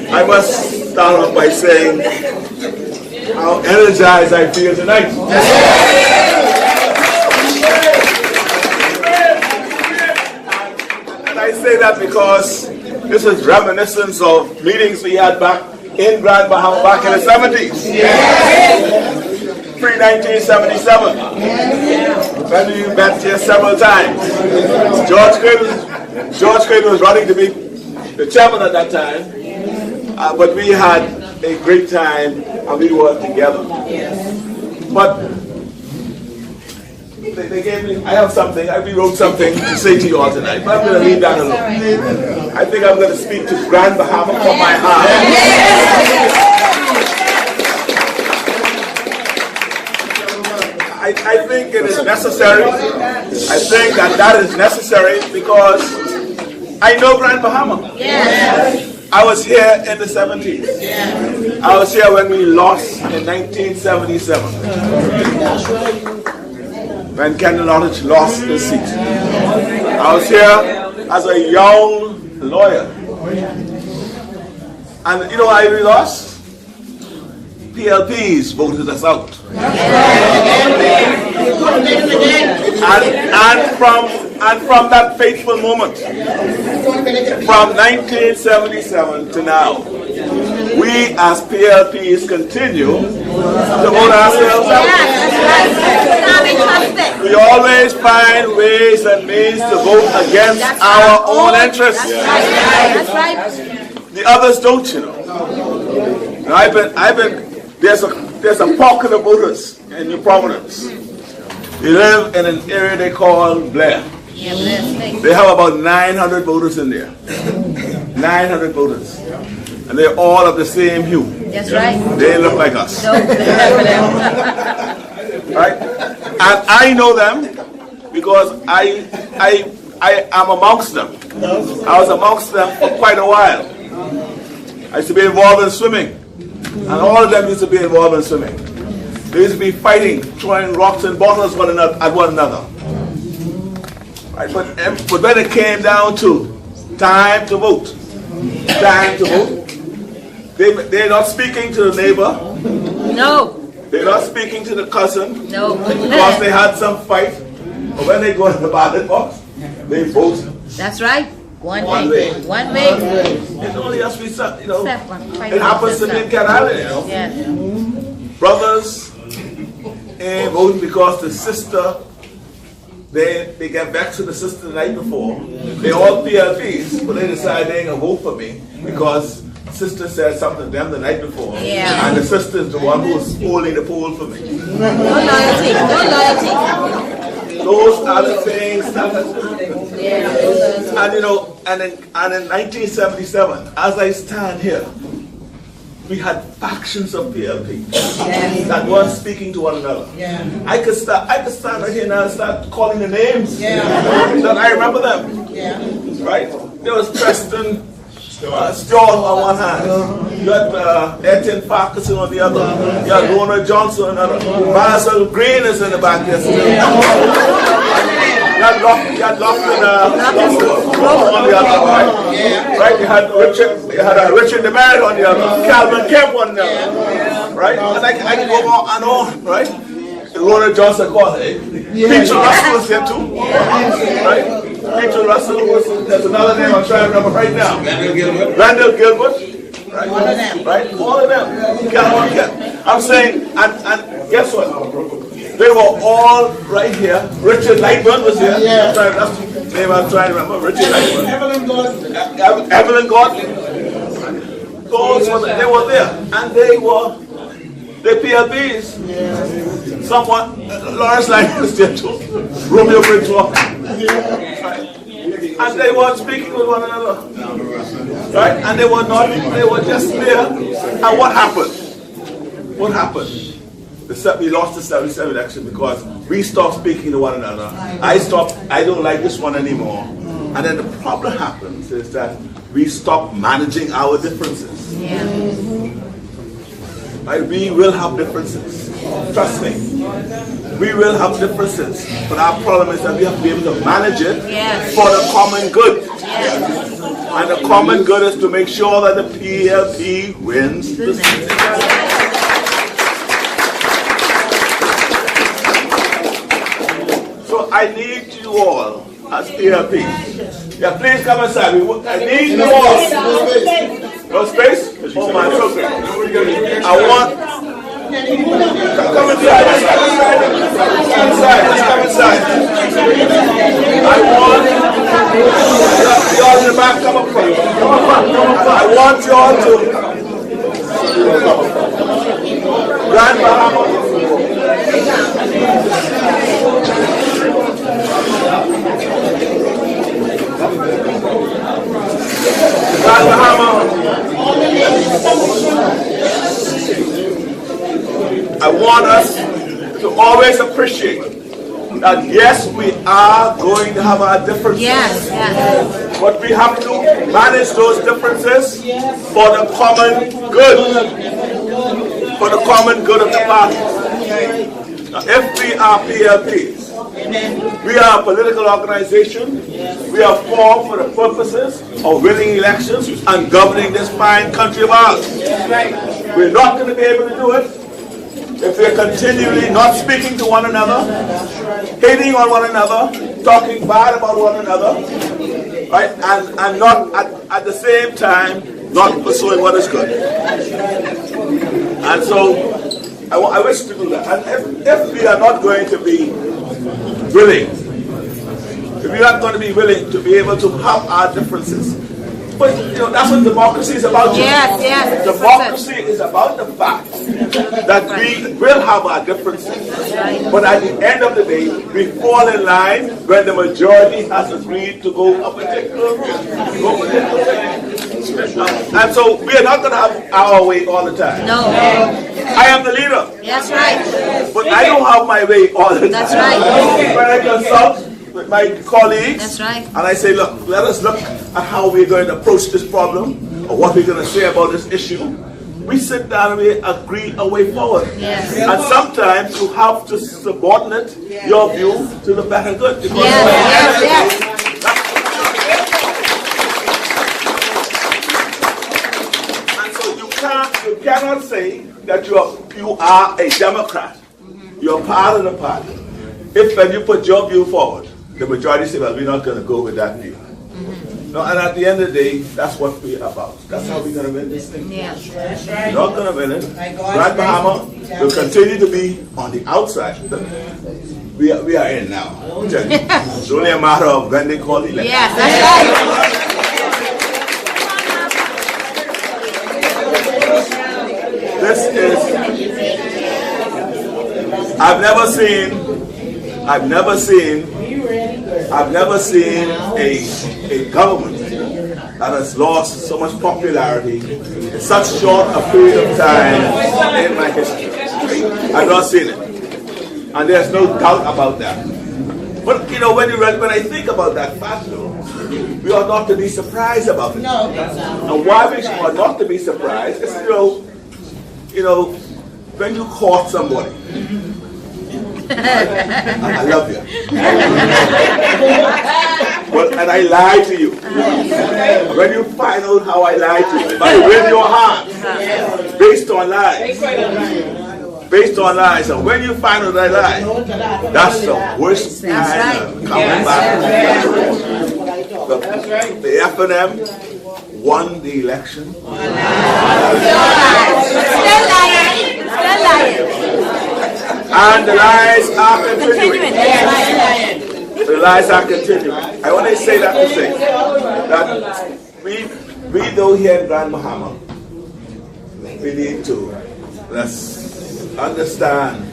I must start off by saying how energized I feel tonight. And I say that because this is reminiscence of meetings we had back in Grand Bahama back in the 70s. Pre-1977. When we met here several times. George Cradle was running to be the chairman at that time. But we had a great time and we worked together. But they gave me, I have something, I rewrote something to say to you all tonight, but I'm going to leave that alone. I think I'm going to speak to Grand Bahama from my heart. I think it is necessary. I think that is necessary because I know Grand Bahama. I was here in the 70s. I was here when we lost in 1977. When Kendall Lodge lost the seat. I was here as a young lawyer. And you know why we lost? PLPs voted us out. And from that fateful moment, from 1977 to now, we as PLPs continue to vote ourselves out. We always find ways and means to vote against our own interests. The others don't, you know. There's a pocket of voters in New Providence. They live in an area they call Blair. They have about 900 voters in there. 900 voters. And they're all of the same hue. That's right. They look like us. Right? And I know them because I am amongst them. I was amongst them for quite a while. I used to be involved in swimming. And all of them used to be involved in swimming. They used to be fighting, throwing rocks and bottles at one another. Right? But when it came down to time to vote, they're not speaking to the neighbor. No. They're not speaking to the cousin. No. Because they had some fight. But when they go to the ballot box, they vote. That's right. One way. It's only us, you know. It happens to me in Cat Island, you know. Yes. Brothers ain't voting because the sister, they get vexed with the sister the night before. They all PLPs, but they decide they ain't gonna vote for me because sister said something to them the night before. Yeah. And the sister is the one who's holding the poll for me. No loyalty. Those are the things that has happened. And you know, and in 1977, as I stand here, we had factions of PLP that weren't speaking to one another. I could stand right here now and start calling the names. That I remember them. Right? There was Preston Stewart on one hand. You had Etienne Farquharson on the other. You had Rona Johnson on the other. Marcel Green is in the back there still. You had Lofton on the other, right? You had Richard DeMerit on the other. Calvin Kemp on the other, right? And I can go on and on, right? Rona Johnson called it. Peter Russell was here too, right? Peter Russell was, there's another name I'm trying to remember right now. Randall Gilbert, right? All of them. I'm saying, and guess what? They were all right here. Richard Lightburn was here. That's the name I'm trying to remember. Richard Lightburn. Evelyn Gordon. Those were, they were there. And they were the PLPs. Someone, Lawrence Lang was there too. Romeo Bridgewater. And they were speaking with one another. Right? And they were just there. And what happened? What happened? We lost the 77 election because we stopped speaking to one another. I don't like this one anymore. And then the problem happens is that we stop managing our differences. Right? We will have differences. Trust me. We will have differences. But our problem is that we have to be able to manage it for the common good. And the common good is to make sure that the PLP wins the season. So I need you all as PLP. Yeah, please come inside. I need you all. No space? Oh my, so great. I want. Come inside. Come inside. I want. Y'all in the back, come up front. I want y'all to. Grand Bahama. Grand Bahama. I want us to always appreciate that yes, we are going to have our differences. Yes, yes. But we have to manage those differences for the common good. For the common good of the party. Now, if we are PLPs, we are a political organization. We are formed for the purposes of winning elections and governing this fine country of ours. We're not going to be able to do it if we're continually not speaking to one another, hating on one another, talking bad about one another, right? And not at the same time not pursuing what is good. And so I wish to do that. And if we are not going to be willing, if we are not going to be willing to be able to have our differences, but you know that's what democracy is about. Yes, yes. Democracy is about the fact that we will have our differences, but at the end of the day, we fall in line when the majority has agreed to go a particular way. And so we are not going to have our way all the time. No. I am the leader. That's right. But I don't have my way all the time. That's right. When I consult with my colleagues, That's right. and I say, look, let us look at how we're going to approach this problem, or what we're going to say about this issue. We sit down and we agree a way forward. Yes. And sometimes you have to subordinate your view to the better good. Because Yes. and so you cannot say that you are a Democrat. You're part of the party. If when you put your view forward, the majority say, well, we're not going to go with that view. No, and at the end of the day, that's what we're about. That's how we're going to win this thing. Yeah. We're not going to win it. Grand Bahama will continue to be on the outside. We are in now. It's only a matter of when they call the election. Yes, that's right. This is, I've never seen a government that has lost so much popularity in such short a period of time in my history. I've not seen it. And there's no doubt about that. But you know, when I think about that fact though, we ought not to be surprised about it. No. And why we ought not to be surprised is, you know, when you caught somebody, I love you. And I lie to you. When you find out how I lie to you, by with your heart, based on lies. Based on lies. And when you find out I lie, that's the worst time coming back. The F&M won the election. Still lying. Still lying. And the lies are continuing. The lies are continuing. I want to say that to say that we though here in Grand Bahama, we need to let's understand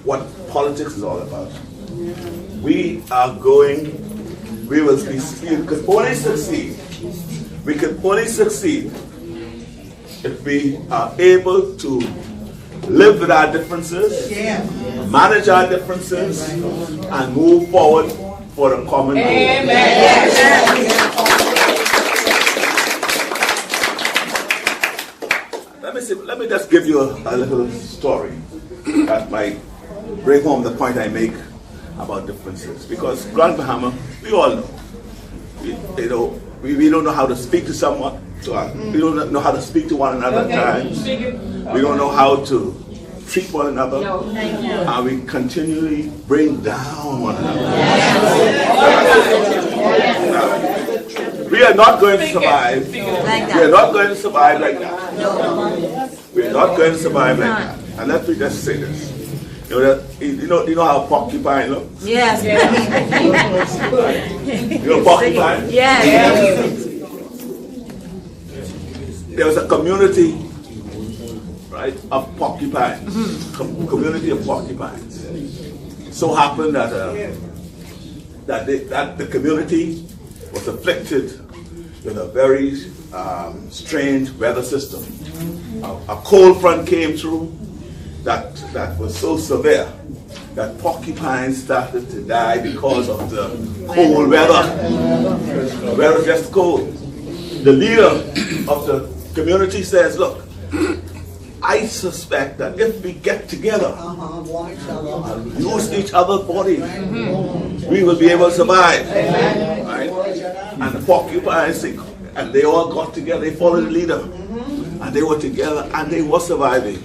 what politics is all about. We could only succeed. We can only succeed if we are able to live with our differences, manage our differences, and move forward for a common goal. Let me me just give you a little story that might bring home the point I make about differences. Because Grand Bahama, we all know, we don't know how to speak to someone. We don't know how to speak to one another at times. We don't know how to treat one another. And we continually bring down one another. We are not going to survive. We are not going to survive like that. We are not going to survive like that. And let me just say this. You know how porcupine looks? Yes. You know porcupine? Yes. There was a community, right, of porcupines. Community of porcupines. So happened that that the community was afflicted with a very strange weather system. A cold front came through that was so severe that porcupines started to die because of the cold weather. The weather was just cold. The leader of the community says, look, I suspect that if we get together and use each other's body, we will be able to survive. Right? And the porcupines, and they all got together, they followed the leader. And they were together and they were surviving.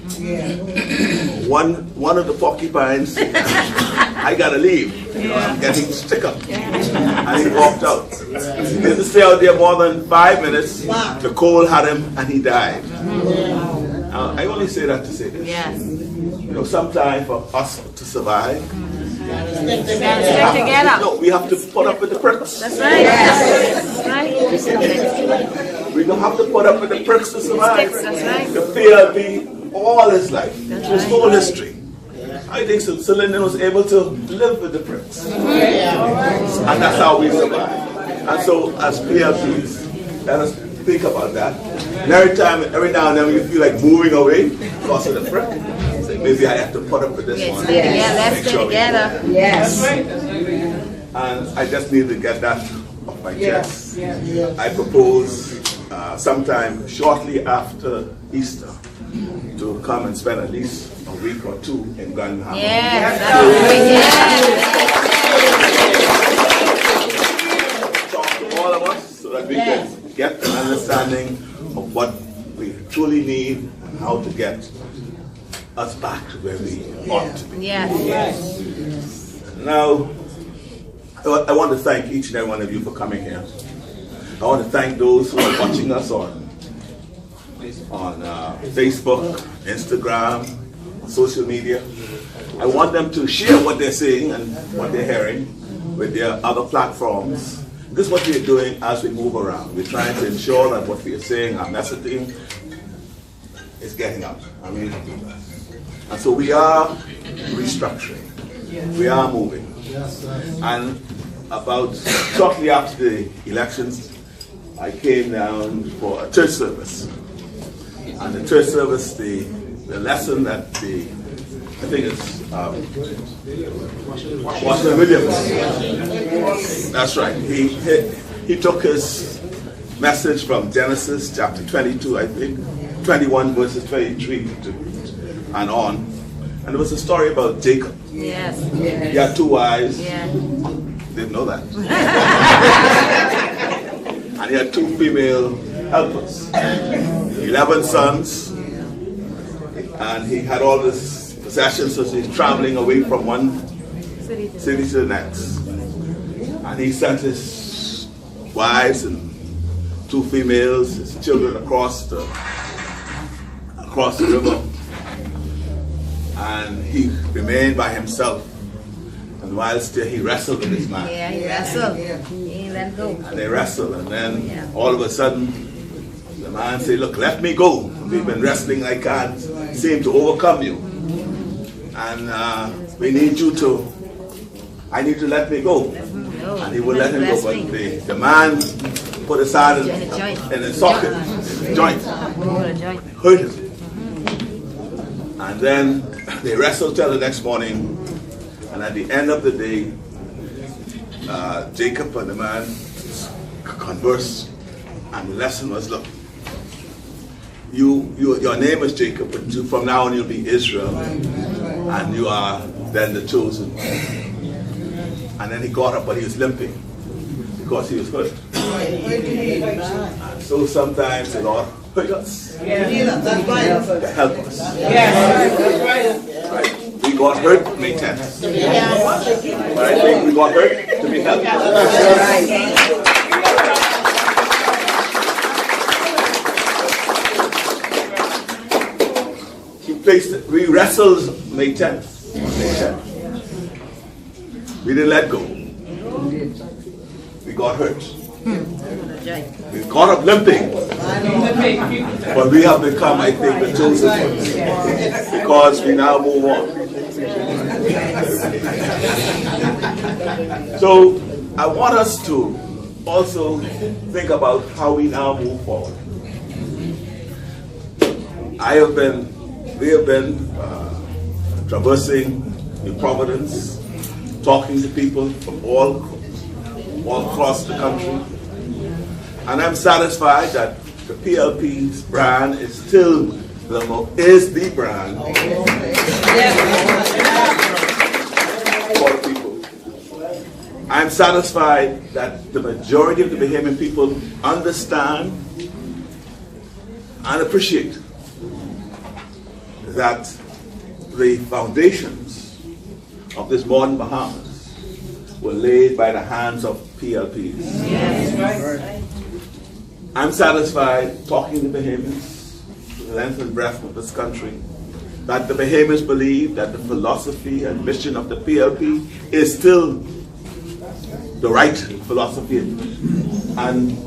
One of the porcupines, I gotta leave. I'm getting sicker. And he walked out. He didn't stay out there more than 5 minutes. The cold had him and he died. I only say that to say this. Sometimes for us to survive, Stick together. no, we have to put up with the pricks. That's right. That's right. We don't have to put up with the pricks to survive. That's right. The PLP, all his life, his whole history. I think Cylinder was able to live with the pricks. And that's how we survive. And so as PLPs, let us think about that. And every now and then when you feel like moving away because of the prick, say maybe I have to put up with this one. Let's stay together. Yes. And I just need to get that off my chest. I propose sometime shortly after Easter to come and spend at least a week or two in Grand Bahama. Talk to all of us so that we can get an understanding of what we truly need and how to get us back to where we ought to be. Now, I want to thank each and every one of you for coming here. I want to thank those who are watching us on Facebook, Instagram, social media. I want them to share what they're saying and what they're hearing with their other platforms. This is what we're doing as we move around. We're trying to ensure that what we are saying, our messaging, is getting out. And so we are restructuring. We are moving. And about shortly after the elections, I came down for a church service. And the church service, the lesson that I think it's Washington Williams. That's right. He took his message from Genesis chapter 22, I think, 21 verses 23 and on. And it was a story about Jacob. Yes. He had 2 wives. Didn't know that. And he had 2 female helpers. 11 sons. And he had all his possessions, so he's traveling away from one city to the next. And he sent his wives and 2 females, his children across the river. And he remained by himself. And whilst there, he wrestled with his man. He wrestled. He ain't let go. And they wrestled. And then all of a sudden, the man said, look, let me go. We've been wrestling, I can't seem to overcome you. And I need you to let me go. And he would let him go. But the man put his hand in his socket, joint, hurt him. And then they wrestled till the next morning. And at the end of the day, Jacob and the man conversed. And the lesson was, look, your name is Jacob, but from now on you'll be Israel, and you are then the chosen. And then he got up, but he was limping because he was hurt. And so sometimes the Lord hurt us to help us. Right? We got hurt to make sense. But I think we got hurt to be helped. We wrestled May 10th. We didn't let go. We got hurt. We got up limping. But we have become, I think, the chosen ones. Because we now move on. So I want us to also think about how we now move forward. We have been traversing New Providence, talking to people from all across the country. And I'm satisfied that the PLP's brand is still the brand for the people. I'm satisfied that the majority of the Bahamian people understand and appreciate that the foundations of this modern Bahamas were laid by the hands of PLPs. Yes. I'm satisfied talking to Bahamians, the length and breadth of this country, that the Bahamians believe that the philosophy and mission of the PLP is still the right philosophy and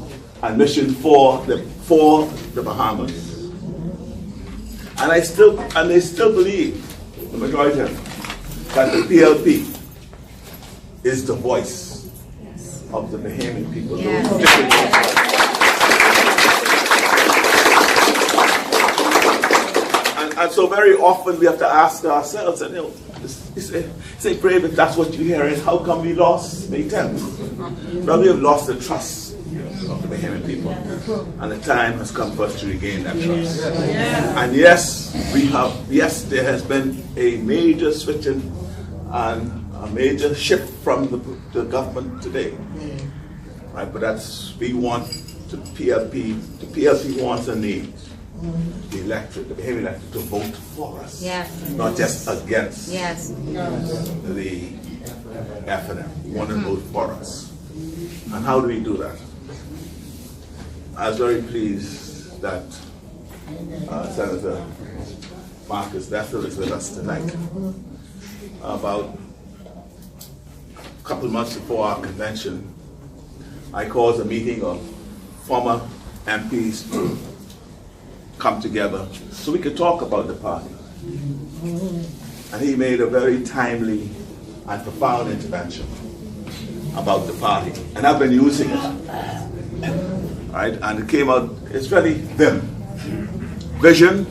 mission for the Bahamas. And they still believe, the majority of them, that the PLP is the voice of the Bahamian people. Yes. And so very often we have to ask ourselves, and say, brave, if that's what you hear, is how come we lost May 10th? Well, we have lost the trust of the Bahamian people, and the time has come for us to regain that trust. And yes, there has been a major switching and a major shift from the government today, right? But we want the PLP. The PLP wants and needs the Bahamian electorate to vote for us, not just against the FNM. We want to vote for us. And how do we do that? I was very pleased that Senator Marcus Bethel is with us tonight. About a couple of months before our convention, I called a meeting of former MPs to come together so we could talk about the party. And he made a very timely and profound intervention about the party. And I've been using it. Right? And it came out, it's really VIM. Vision,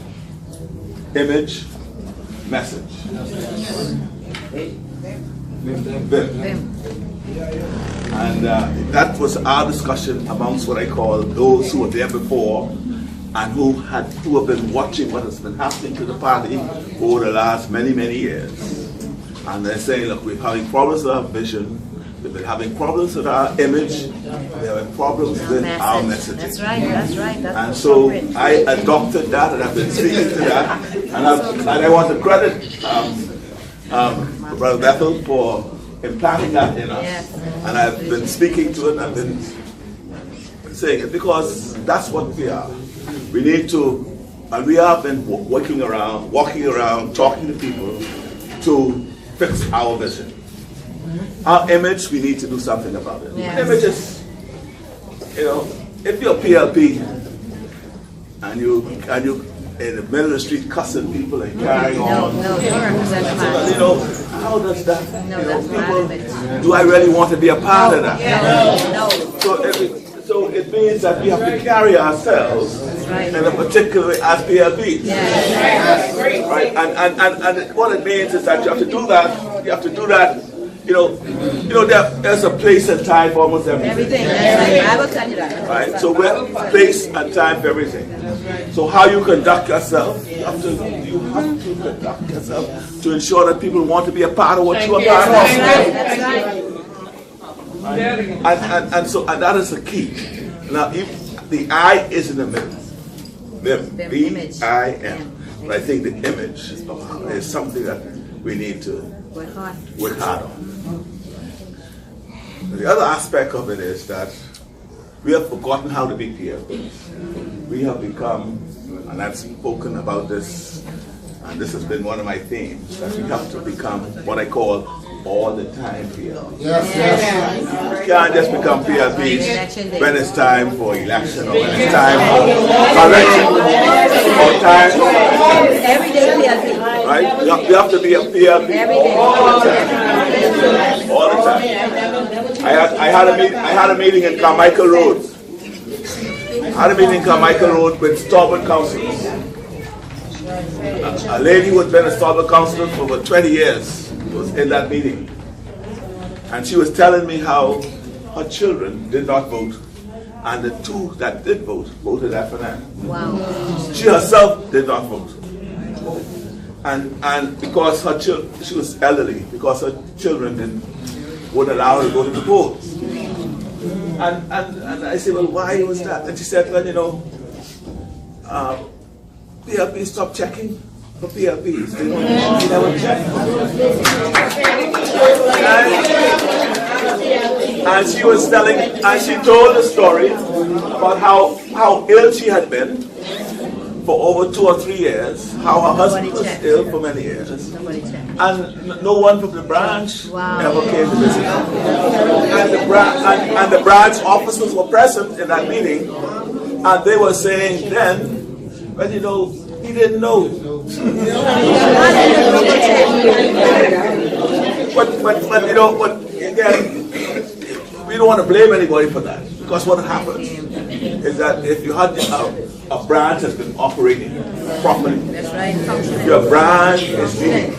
image, message. VIM. And that was our discussion amongst what I call those who were there before and who have been watching what has been happening to the party over the last many, many years. And they're saying, look, we're having problems with our vision, we've been having problems with our image, we're having problems with our messaging. That's right. And so I adopted that, and I've been speaking to that, and I want to credit Brother Bethel for implanting that in us. Yes. And I've been speaking to it, and I've been saying it because that's what we are. We need to, and we have been walking around, talking to people to fix our vision. Our image, we need to do something about it. Yes. Image is, if you're PLP and you in the middle of the street cussing people and carrying on. No, you represent the party. How does that, people, do I really want to be a part of that? No. So it means that we have to carry ourselves in a particular way as PLP. Right? And what it means is that you have to do that. There's a place and time for almost everything. I will tell you that. Right? So we're place and time for everything. So how you conduct yourself, you have to conduct yourself to ensure that people want to be a part of what you are part of. That's right. And that is the key. Now, if the I is in the middle, B-I-M. But I think the image is something that we need to work hard on. The other aspect of it is that we have forgotten how to be PLPs. We have become, and I've spoken about this, and this has been one of my themes, that we have to become what I call all the time PLPs. Yes. You can't just become PLPs when it's time for election or when it's time for correction or time. Everyday PLP. Right? You have to be a PLP all the time. All the time. I had a meeting in Carmichael Road. I had a meeting in Carmichael Road with Starboard councillors. A lady who had been a Starboard councillor for over 20 years was in that meeting. And she was telling me how her children did not vote. And the two that did vote, voted F&M. Wow. She herself did not vote. And because her children, she was elderly, because her children wouldn't allow her to go to the polls. And I said, well, why was that? And she said, well, you know, PLP stopped checking for PLPs. They never checked. And she was telling, and she told the story about how ill she had been for over 2 or 3 years, how her husband was ill for many years, and no one from the branch ever came to visit her. And the branch officers were present in that meeting, and they were saying then, well, you know, he didn't know. But you know, but again, we don't want to blame anybody for that, because what happens is that if you had a branch that's been operating properly, That's right. your branch is meeting,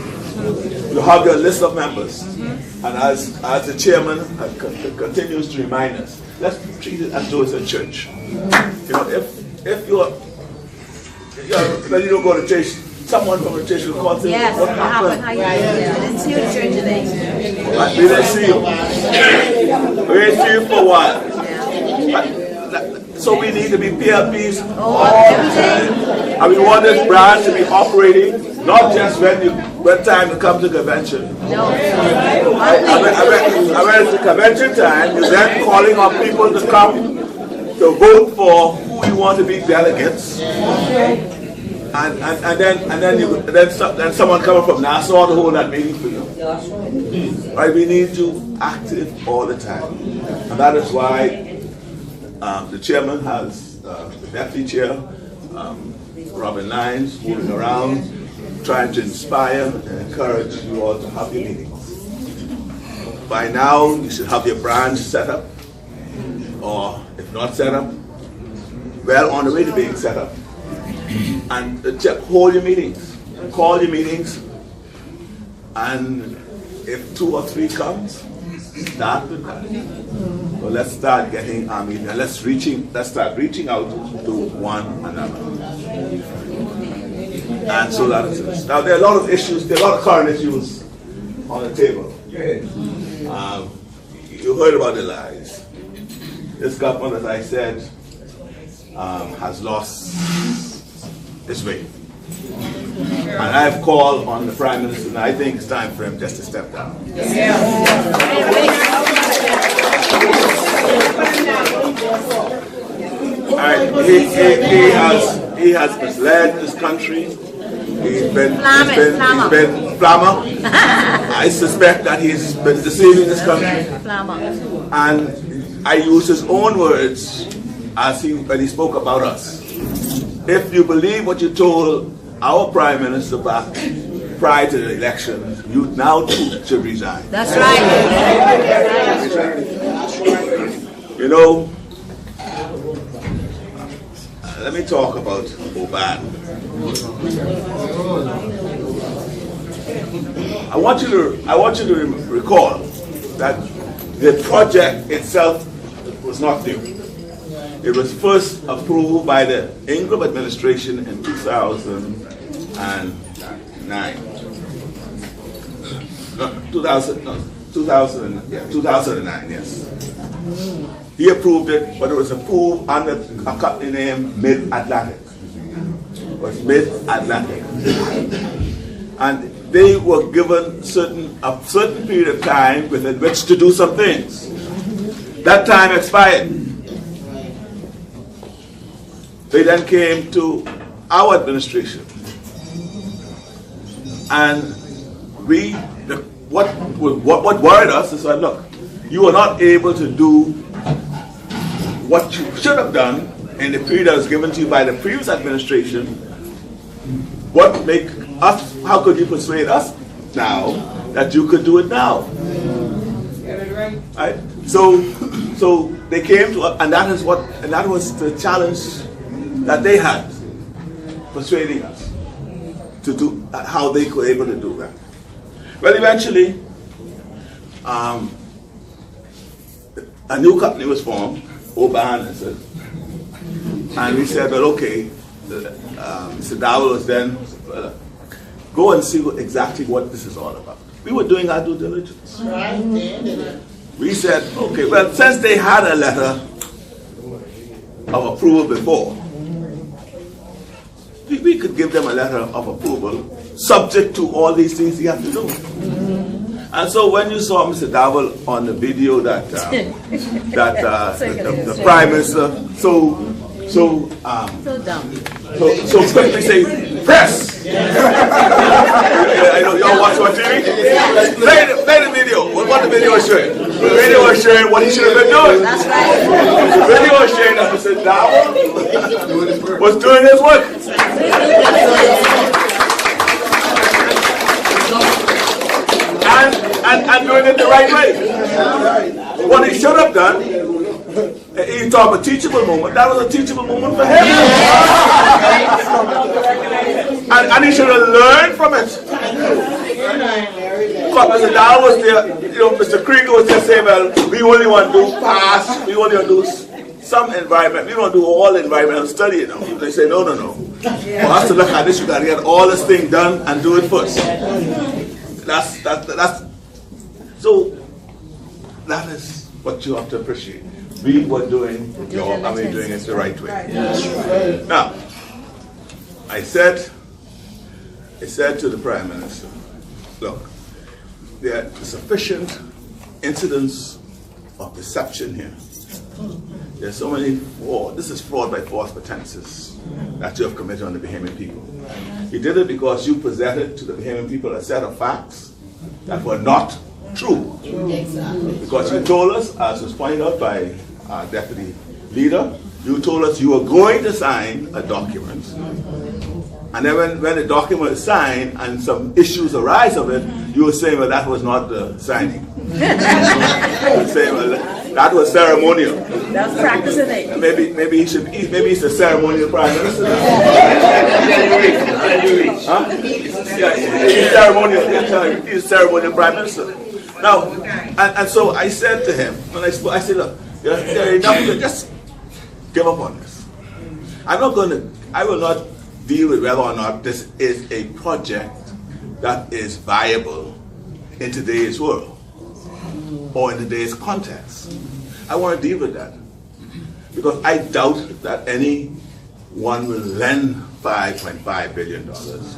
you have your list of members, and as the chairman continues to remind us, let's treat it as though it's a church. You know, if you're when you don't go to church, someone from the church will call and say, Yes, what happened? How you doing? I didn't see you at church today. We didn't see you. We didn't see you for a while. So we need to be PLPs all the time. And we want this branch to be operating, not just when time to come to convention. No. I read the convention time, you then calling on people to come to vote for who you want to be delegates. And then someone coming from Nassau to hold that meeting for you. Right? We need you active all the time. And that is why the chairman has the deputy chair, Robin Lyons, moving around, trying to inspire and encourage you all to have your meetings. By now, you should have your branch set up, or if not set up, well on the way to being set up. And hold your meetings, call your meetings, and if 2 or 3 comes, start with that. So let's start getting our meeting, and let's start reaching out to one another. And so that is it. Now there are a lot of issues, there are a lot of current issues on the table. You heard about the lies. This government, as I said, has lost its way. And I have called on the Prime Minister, and I think it's time for him just to step down. He has misled this country. He's been flammer. I suspect that he's been deceiving this country. And I use his own words when he spoke about us. If you believe what you told our Prime Minister back prior to the election, you now too should resign. That's right. You know, let me talk about Oban. I want you to recall that the project itself was not new. It was first approved by the Ingram administration in 2009. No, 2009, yes. He approved it, but it was approved under a company named Mid-Atlantic. It was Mid-Atlantic. And they were given a certain period of time within which to do some things. That time expired. They then came to our administration. And what worried us is that, look, you are not able to do what you should have done in the period that was given to you by the previous administration. What make us, how could you persuade us now that you could do it now? Right? So they came to us, and that was the challenge that they had, persuading us to do how they were able to do that. Well, eventually, a new company was formed, Bahama, and we said, well, okay, Mr. Dowell was then, go and see exactly what this is all about. We were doing our due diligence. We said, okay, well, since they had a letter of approval before, we could give them a letter of approval subject to all these things you have to do. And so when you saw Mr. Dowell on the video that the Prime Minister so quickly say, press! I know y'all watch on TV? Play the video. What the video is showing? The video is showing what he should have been doing. That's right. The video is showing that Mr. Dowell was doing his work. And doing it the right way. What he should have done, he talked about a teachable moment. That was a teachable moment for him. And he should have learned from it. But Mr. Dow was there, Mr. Krieger was there saying, well, we only want to do past, we only want to do some environment, we don't want to do all environmental study, They say, no. For us to look at this, you got to get all this thing done and do it first. So that is what you have to appreciate. We were doing the job and we're doing it the right way. Now, I said to the Prime Minister, look, there are sufficient incidents of deception here. There's so many fraud. This is fraud by false pretenses that you have committed on the Bahamian people. You did it because you presented to the Bahamian people a set of facts that were not true. Exactly. Because you told us, as was pointed out by our deputy leader, you told us you were going to sign a document. And then when the document is signed and some issues arise of it, you were saying, well, that was not the signing. You were saying, well, that was ceremonial. That's practicing it. Maybe he's the ceremonial Prime Minister. Huh? Yeah, he's ceremonial Prime Minister. Now, and so I said to him, when I said, look, there are enough, just give up on this. I will not deal with whether or not this is a project that is viable in today's world or in today's context. I want to deal with that because I doubt that anyone will lend $5.5 billion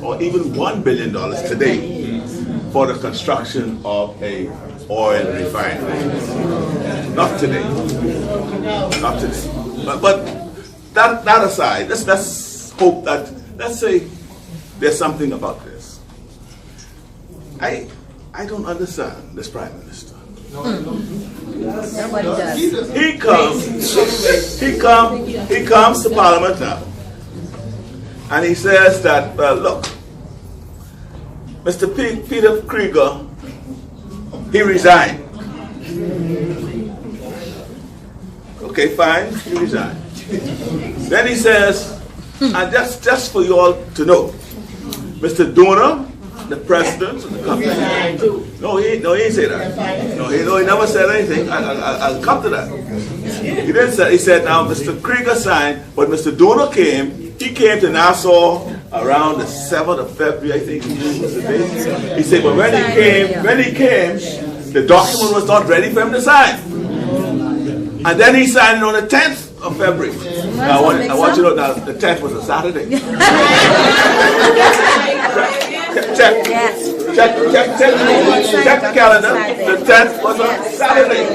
or even $1 billion today for the construction of a oil refinery. Not today. Not today. But that aside, let's hope that, let's say there's something about this. I don't understand this Prime Minister. Nobody does. He comes to Parliament now, and he says that, well, look, Mr. Peter Krieger, he resigned. Okay, fine, he resigned. Then he says, and just for you all to know, Mr. Donor the president of the company. No, he didn't say that. No, he never said anything. I'll come to that. He didn't say. He said, now Mr. Krieger signed, but Mr. Donor came. He came to Nassau around the 7th of February, I think was the date. He said, but when he came, the document was not ready for him to sign. And then he signed it on the 10th of February. Now, I want you to know that the 10th was a Saturday. Check the calendar. The 10th was a Saturday.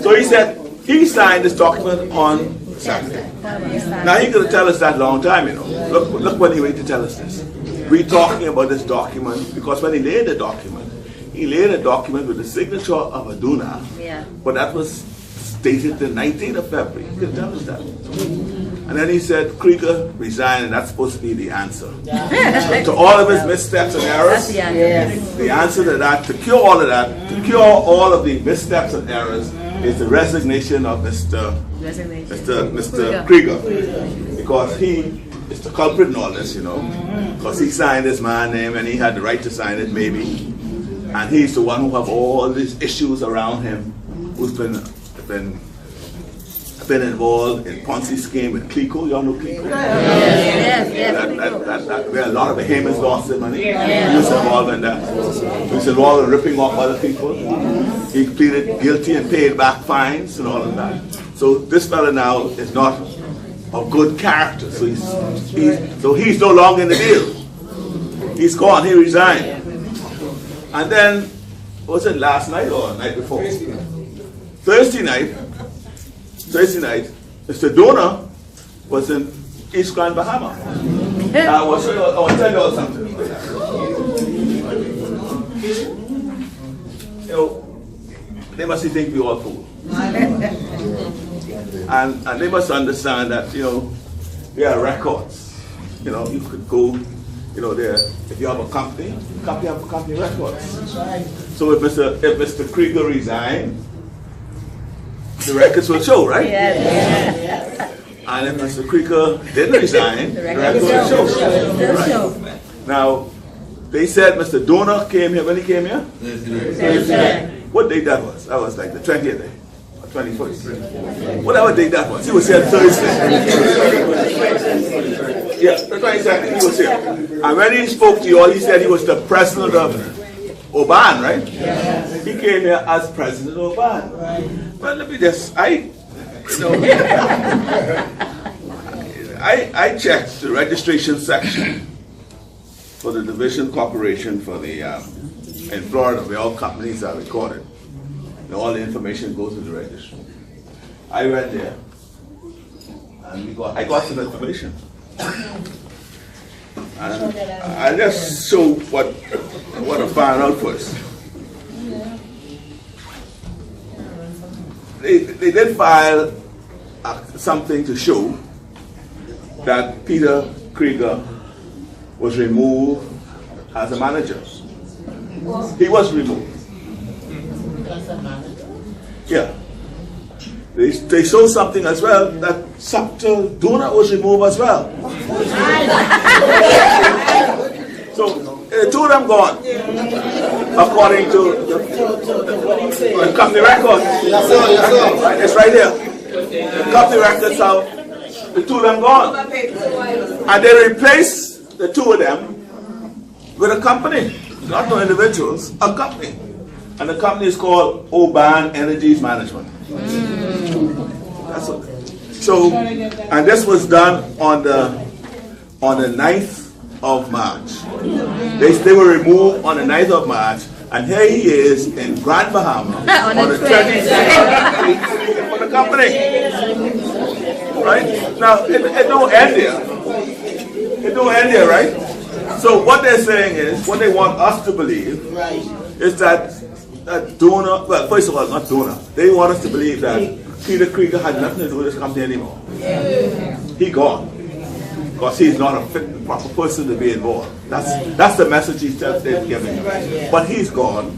So he said he signed this document on Saturday. Now he could have told us that long time, you know. Look when he waited to tell us this. We're talking about this document because when he laid the document with the signature of a donor. Yeah. But that was dated the 19th of February. He could tell us that. And then he said, Krieger resigned, and that's supposed to be the answer. To all of his missteps and errors, the answer to that, to cure all of that, to cure all of the missteps and errors, is the resignation of Mr. Krieger. Because he is the culprit in all this, you know. Because he signed his man name, and he had the right to sign it, maybe. And he's the one who have all these issues around him, who's been involved in Ponzi scheme with Clico. Y'all know Clico? Yes. Where a lot of Bahamians lost their money. He was involved in that. He was involved in ripping off other people. He pleaded guilty and paid back fines and all of that. So this fella now is not of good character. So he's no longer in the deal. He's gone. He resigned. And then, was it last night or the night before? Thursday night, Mr. Donor was in East Grand, Bahama. I want to tell you all something. You know, they must think we all fool. And they must understand that, you know, there are records. You know, you could go, you know, there. If you have a company, you have company records. So if Mr. Krieger resigned, the records will show, right? And if Mr. Krieger didn't resign, the records will show. Right. Now, they said Mr. Donor came here. When he came here? What date that was? That was like the 20th day. 21st. Whatever date that was. He was here Thursday. Yeah, the 22nd, he was here. And when he spoke to you all, he said he was the president of Oban, right? He came here as president of Oban. Well, let me just, I checked the registration section for the Division Corporation for the, in Florida, where all companies are recorded. And all the information goes to the registry. I went there, and I got some information. And I'll just show what I found out first. They did file something to show that Peter Krieger was removed as a manager. He was removed. Yeah. They show something as well that Dr. Donor was removed as well. So two of them gone, according to the company records. It's right here. The company records have the two of them gone, and they replaced the two of them with a company, not no individuals, a company. And the company is called Oban Energies Management. That's what. So, and this was done on the 9th of March. They were removed on the 9th of March, and here he is in Grand Bahama on the 22nd for the company. Right? Now, it don't end there. It don't end there, right? So what they're saying is, what they want us to believe is that Donor, well, first of all, not Donor, they want us to believe that Peter Krieger had nothing to do with this company anymore. He gone. Because he's not a fit and proper person to be involved. That's the message they're giving. But he's gone.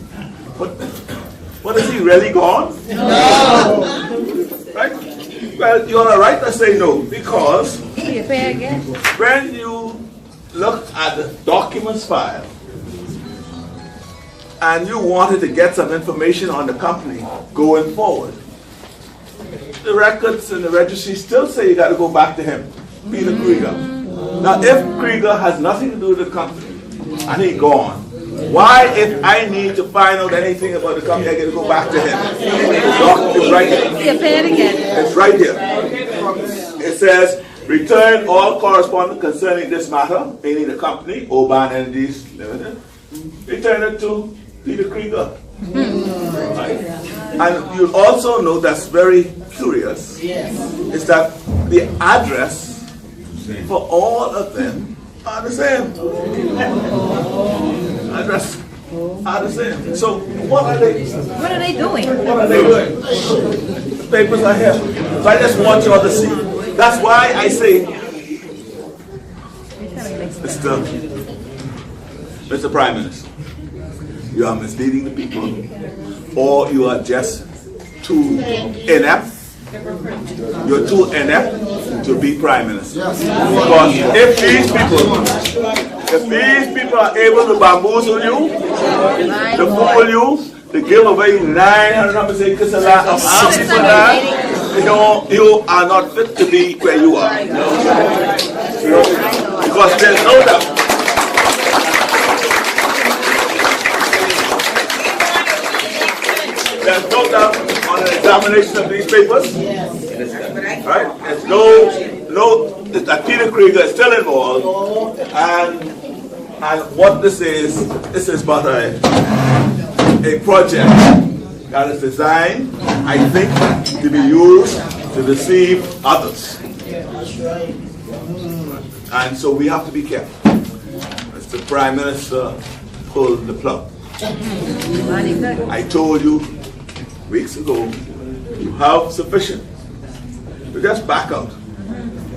But is he really gone? No. Right? Well, you're all right to say no, because when you look at the documents file and you wanted to get some information on the company going forward, the records and the registry still say you got to go back to him, Peter Krieger. Now, if Krieger has nothing to do with the company and he gone, why, if I need to find out anything about the company, I got to go back to him? It's right here. It's right here. It says, return all correspondence concerning this matter, meaning the company, Oban Energies Limited. Return it to Peter Krieger. Right? And you also know that's very curious, is that the address for all of them are the same. Address are the same. So what are they doing? What are they doing? The papers are here. So I just want you all to see. That's why I say, Mr. Prime Minister, you are misleading the people, or you are just too inept. You're too inept to be Prime Minister. Because if these people are able to bamboozle you, to fool you, to give away 900 acres of arms for that, you are not fit to be where you are. Because there's no doubt. There's no doubt on an examination of these papers. Right? There's that Peter Krieger is still involved, and what this is but a project that is designed, I think, to be used to deceive others. And so we have to be careful. Mr. Prime Minister pulled the plug. I told you weeks ago, you have sufficient. You just back out.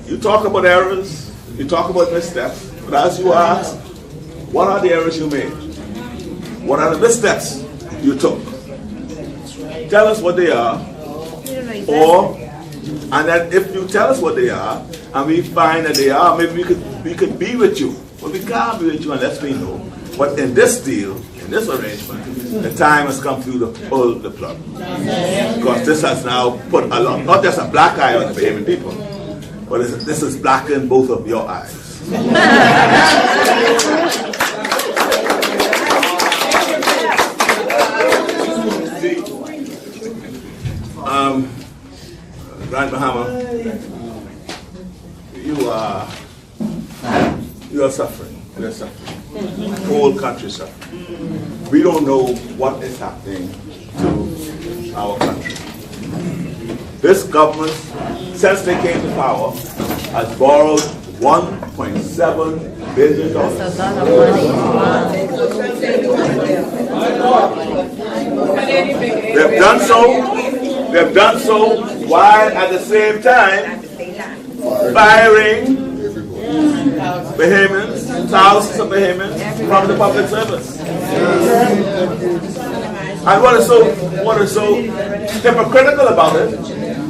You talk about errors, you talk about missteps, but as you ask, what are the errors you made? What are the missteps you took? Tell us what they are, and then if you tell us what they are, and we find that they are, maybe we could be with you. But we can't be with you unless we know. But in this deal, in this arrangement, the time has come for you to pull the plug. Because this has now put a lot, not just a black eye on the Bahamian people, but this has blackened both of your eyes. Grand Bahama, you are suffering. We are suffering. The whole country is suffering. We don't know what is happening to our country. This government, since they came to power, has borrowed $1.7 billion. That's a lot of money. They've done so while at the same time firing Bahamians, thousands of Bahamians from the public service. And what is so hypocritical about it,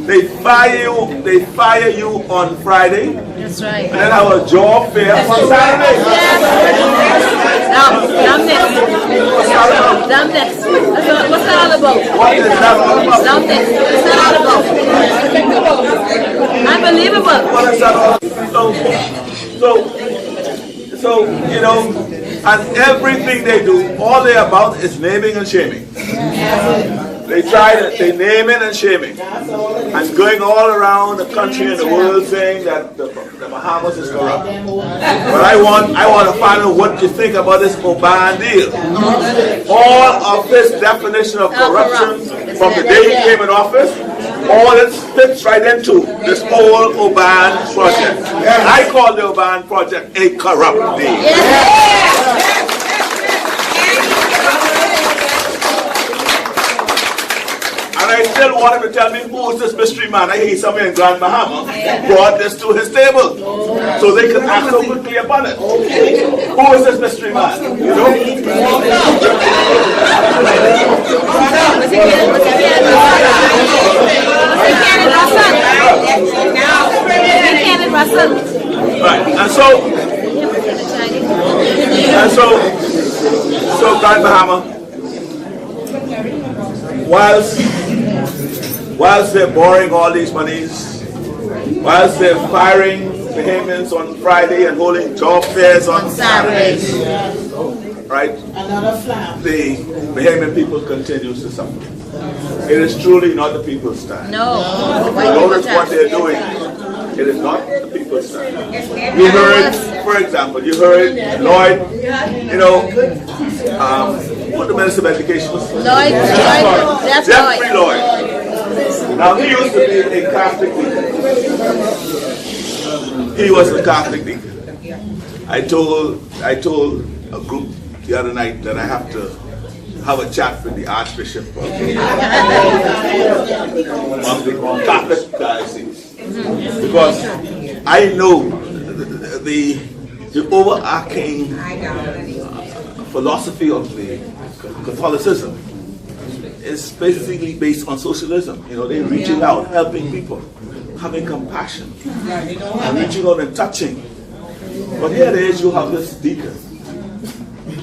they fire you on Friday. That's right. And then have a job fair on Saturday. Dumbness. What's that all about? What is that all about? Dumbness. What's that all about? Unbelievable. What is that all about? So, you know, and everything they do, all they're about is naming and shaming. They naming and shaming, and going all around the country and the world saying that the Bahamas is corrupt. But I want to find out what you think about this Oban deal. All of this definition of corruption from the day he came in office, all it fits right into this whole Oban project. I call the Oban project a corrupt deal. And I still want him to tell me who is this mystery man. I hear somewhere in Grand Bahama brought this to his table so they could act so quickly upon it. Who is this mystery man? You know? Right. And so Grand Bahama, whilst they're borrowing all these monies, whilst they're firing Bahamians on Friday and holding job fairs on Saturday, right? The Bahamian people continues to suffer. It is truly not the people's time. No. Notice what they're doing. It is not the people's time. You heard, for example, you heard Lloyd, what the Minister of Education was? Jeffrey Lloyd. Now, he used to be a Catholic deacon. He was a Catholic deacon. I told a group the other night that I have to have a chat with the Archbishop of the Catholic diocese, because I know the overarching philosophy of the Catholicism is basically based on socialism. They're reaching out, helping people, having compassion, and reaching out and touching. But here it is, you have this deacon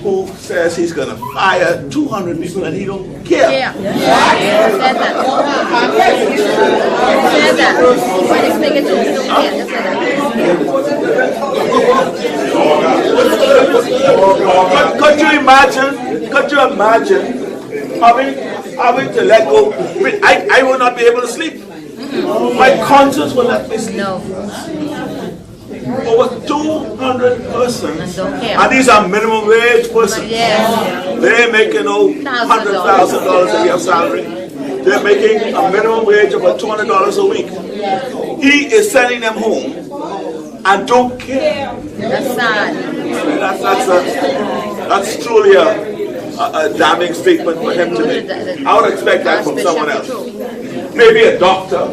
who says he's going to fire 200 people and he don't care. Yeah. He said that. When he's speaking to him, he don't care. Could you imagine having to let go? I will not be able to sleep. My conscience will let me sleep. No. Over 200 persons, and these are minimum wage persons. They're making $100,000 a year salary. They're making a minimum wage of about $200 a week. He is sending them home and don't care. That's sad. That's truly a damning statement for him to make. I would expect that from someone else. Maybe a doctor.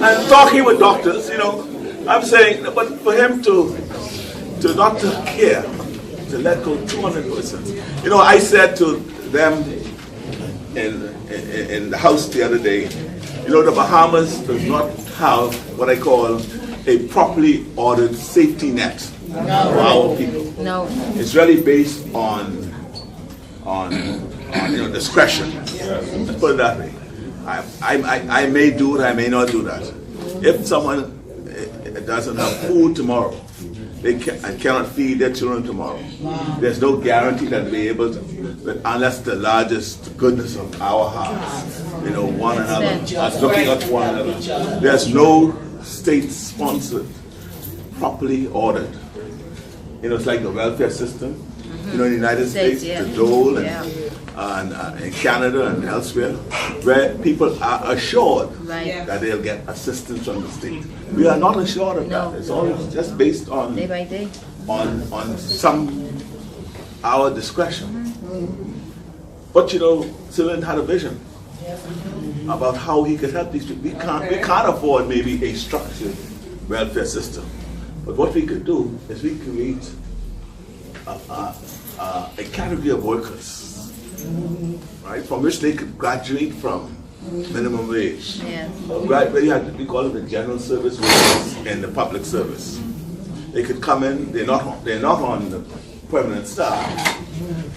And talking with doctors, I'm saying, but for him to not to care, to let go 200 persons. I said to them in the house the other day, the Bahamas does not have what I call a properly ordered safety net for our people. No. It's really based on discretion. Let's put it that way. I may do it, I may not do that. If someone doesn't have food tomorrow, they cannot feed their children tomorrow, there's no guarantee that they'll be able to, unless the largest goodness of our hearts, one another, us looking at one another. There's no state-sponsored, properly ordered. It's like the welfare system. In the United States, the dole, and in Canada and elsewhere, where people are assured that they'll get assistance from the state. We are not assured of that. It's all just based on day by day, on our discretion. But Celine had a vision about how he could help these people. We can't afford maybe a structured welfare system, but what we could do is we create a category of workers, right, from which they could graduate from minimum wage. We call it the general service workers in the public service. They could come in. They're not on the permanent staff,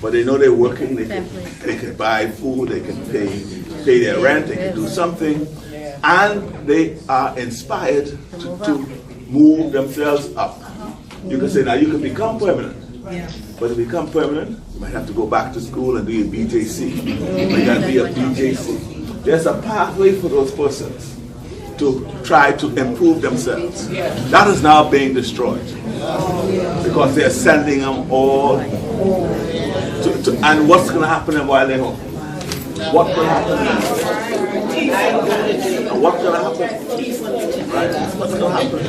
but they know they're working. They can buy food. They can pay their rent. They can do something, and they are inspired to move themselves up. You can say now you can become permanent. But to become permanent, you might have to go back to school and do your BJC. You got to be a BJC. There's a pathway for those persons to try to improve themselves. That is now being destroyed because they're sending them all to and what's going to happen to them while they're home? What will happen? And what's going to happen? Right? What's going to happen?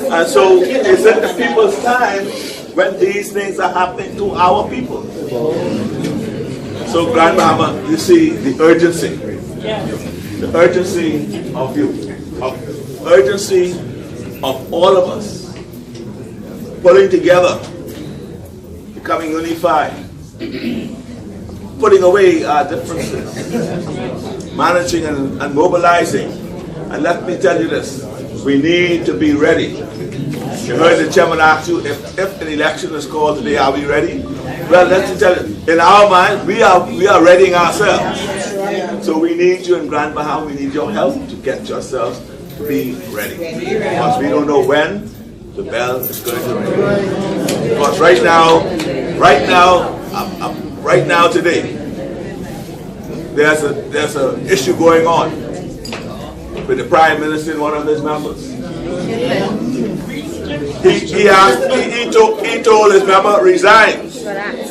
And so it's at the people's time when these things are happening to our people. So Grand Bahama, you see the urgency of you, urgency of all of us pulling together becoming unified, putting away our differences, managing and mobilizing. And let me tell you this, we need to be ready. You heard the chairman ask you if an election is called today, are we ready? Well, let me tell you, in our mind, we are readying ourselves. So we need you in Grand Bahama, we need your help to get yourselves to be ready. Because we don't know when the bell is going to ring. Because right now today, there's an issue going on with the Prime Minister and one of his members. He told his member resign.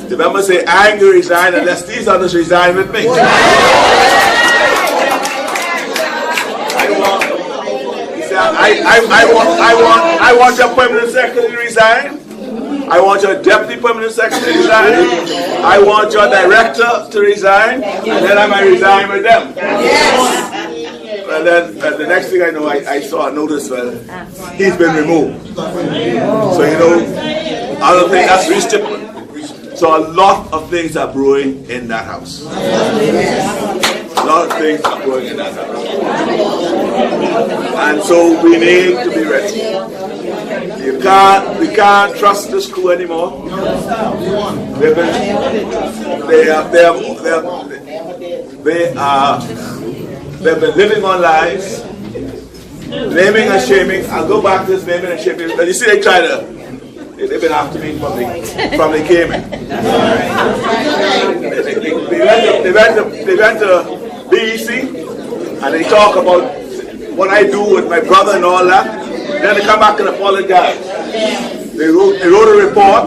The member say, I ain't going to resign unless these others resign with me. He said, I want your permanent secretary to resign. I want your deputy permanent secretary to resign. I want your director to resign. And then I might resign with them. And then the next thing I know, I saw a notice, well, he's been removed. So, you know, other thing, that's restriction. So a lot of things are brewing in that house. A lot of things are brewing in that house. And so we need to be ready. We can't trust this crew anymore. They've been living on lies, naming and shaming. I'll go back to this naming and shaming. But you see, they've been after me from they came in. They went to BEC and they talk about what I do with my brother and all that. Then they come back and apologize. They wrote a report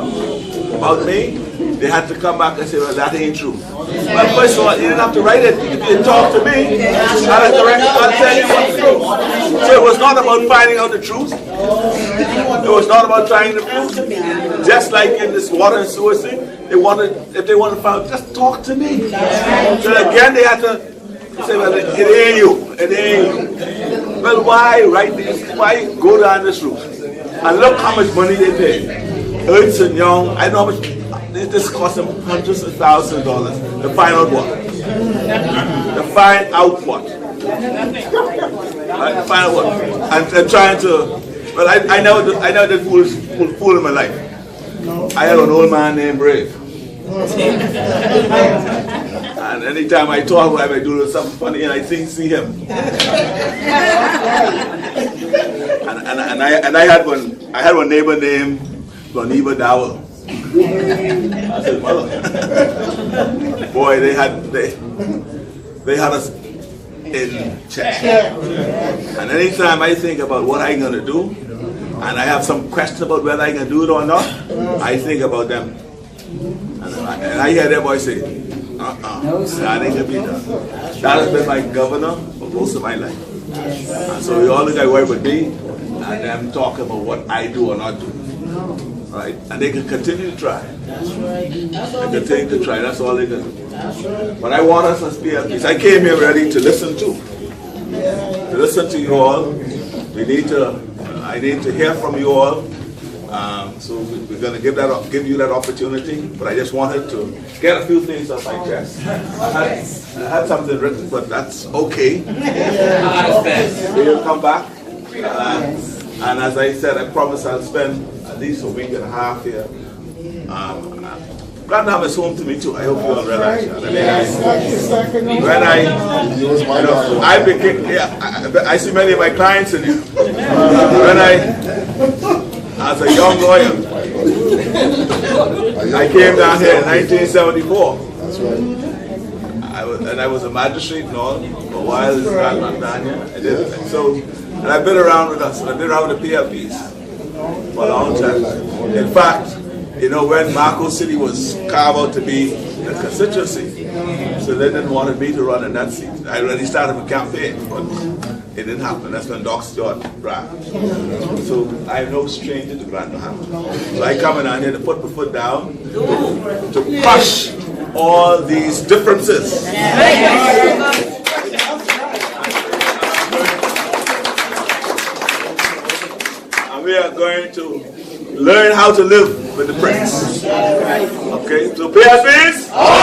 about me. They had to come back and say, well, that ain't true. Well, first of all, you didn't have to write it. You didn't talk to me. I'll tell you what's true. So it was not about finding out the truth. It was not about trying to prove. Just like in this water and sewer thing, if they wanted to find out, just talk to me. So again, they had to say, well, it ain't you. It ain't you. Well, why write this? Why go down this route? And look how much money they pay. Ernst and Young, I know how much. This cost them hundreds of thousands of dollars to find out what? To find out what? Right? To find out what? And trying to, well, I never did fool in my life. I had an old man named Brave. And anytime I talk about him, I do something funny and I see him. And I had one neighbor named Boniva Dowell. I said, mother. Boy, they had us in check. And anytime I think about what I'm gonna do, and I have some question about whether I can do it or not, I think about them. And I hear their voice say, that ain't gonna be done. That has been my governor for most of my life. And so we always got to work with me and them talking about what I do or not do. Right? And they can continue to try. They continue to try. That's all they can do. But I want us as PLPs. I came here ready to listen to you all. I need to hear from you all. So we're going to give you that opportunity. But I just wanted to get a few things off my chest. I had something written, but that's okay. We'll come back. And as I said, I promise I'll spend at least a week and a half here. Grand Bahama is home to me too. I hope you all realize that. I see many of my clients in here. As a young lawyer, I came down here in 1974. That's right. I was a magistrate and all for a while in Grand Bahama. And I've been around with us. I've been around with the PLPs for a long time. In fact, you know, when Marco City was carved out to be the constituency, so they didn't want me to run in that seat. I already started a campaign, but it didn't happen. That's when Doc Stewart ran. So I'm no stranger to Grand Bahama. So I come in here to put my foot down to crush all these differences. And we are going to learn how to live with the Prince. Okay, so PLPs.